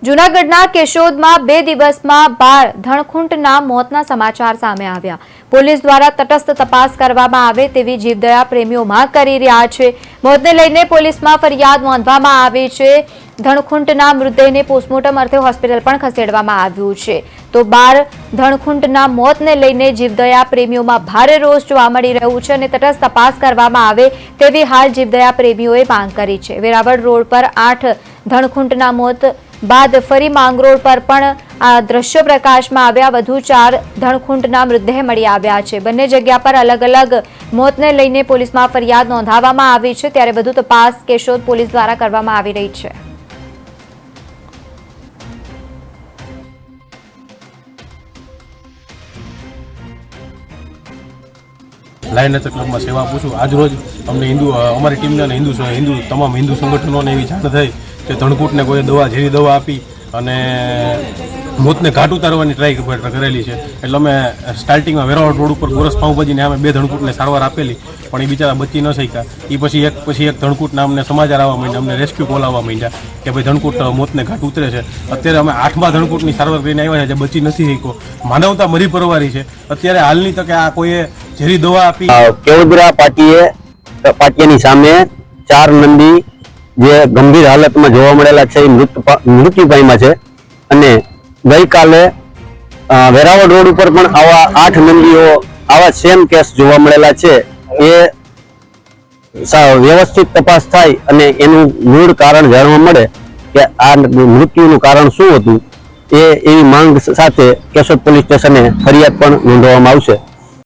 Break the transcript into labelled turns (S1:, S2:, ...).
S1: જૂનાગઢના કેશોદમાં 2 દિવસમાં 12 ધણખૂંટના મોતના સમાચાર સામે આવ્યા। પોલીસ દ્વારા તટસ્થ તપાસ કરવામાં આવે તેવી જીવદયા પ્રેમીઓ માંગ કરી રહ્યા છે। મોતને લઈને પોલીસમાં ફરિયાદ નોંધવામાં આવી છે। ધણખૂંટના મૃતદેહને પોસ્ટમોર્ટમ અર્થે હોસ્પિટલ પણ ખસેડવામાં આવ્યું છે। તો 12 ધણખૂંટના મોતને લઈને જીવદયા પ્રેમીઓમાં ભારે રોષ જોવા મળી રહ્યું છે અને તટસ્થ તપાસ કરવામાં આવે તેવી હાલ જીવદયા પ્રેમીઓએ માંગ કરી છે। વેરાવળ રોડ પર 8 ધણખૂંટના મોત बाद फरी માંગરોળ पर पण आ दृश्य प्रकाश में आव्या। વધુ 4 ધણખૂંટના મૃતદેહ મળી આવ્યા છે। બંને જગ્યા પર अलग अलग મોતને લઈને પોલીસમાં ફરિયાદ નોંધાવવામાં આવી છે, ત્યારે વધુ તપાસ કેશોદ પોલીસ દ્વારા કરવામાં આવી રહી છે।
S2: લાયન નેચર ક્લબમાં સેવા આપું છું। આજ રોજ અમને અમારી ટીમને અને તમામ હિન્દુ સંગઠનોને એવી જાણ થઈ કે ધણકૂટને કોઈ ઝેરી દવા આપી અને મોતને ઘાટ ઉતારવાની ટ્રાય કરેલી છે। એટલે અમે સ્ટાર્ટિંગમાં વેરાવળ રોડ ઉપર ગોરસ પાઉંભાજીને અમે 2 ધણકૂટને સારવાર આપેલી, પણ એ બિચારા બચી ન શક્યા। એ પછી એક ધણકૂટના અમને સમાચાર આવવા માંડ્યા, અમને રેસ્ક્યુ કોલ આવવા માંડ્યા કે ભાઈ ધણકૂટ મોતને ઘાટ ઉતરે છે। અત્યારે અમે 8મા ધણકૂટની સારવાર કરીને આવ્યા છે, જે બચી નથી શક્યો। માનવતા મરી પરવારી છે। અત્યારે હાલની તકે આ કોઈએ ઝેરી દવા આપી।
S3: કેવદરા પાટિયાની સામે 4 નંદી જે ગંભીર હાલતમાં જોવા મળેલા છે એ મૃત્યુ પામ્યા છે અને ગઈકાલે વેરાવળ રોડ ઉપર પણ આવા 8 નંદીઓ આવા સેમ કેસ જોવા મળેલા છે। એ વ્યવસ્થિત તપાસ થાય અને એનું મૂળ કારણ જાણવા મળે કે આ મૃત્યુનું કારણ શું હતું, એવી માંગ સાથે કેશોદ પોલીસ સ્ટેશને ફરિયાદ પણ નોંધવામાં આવશે।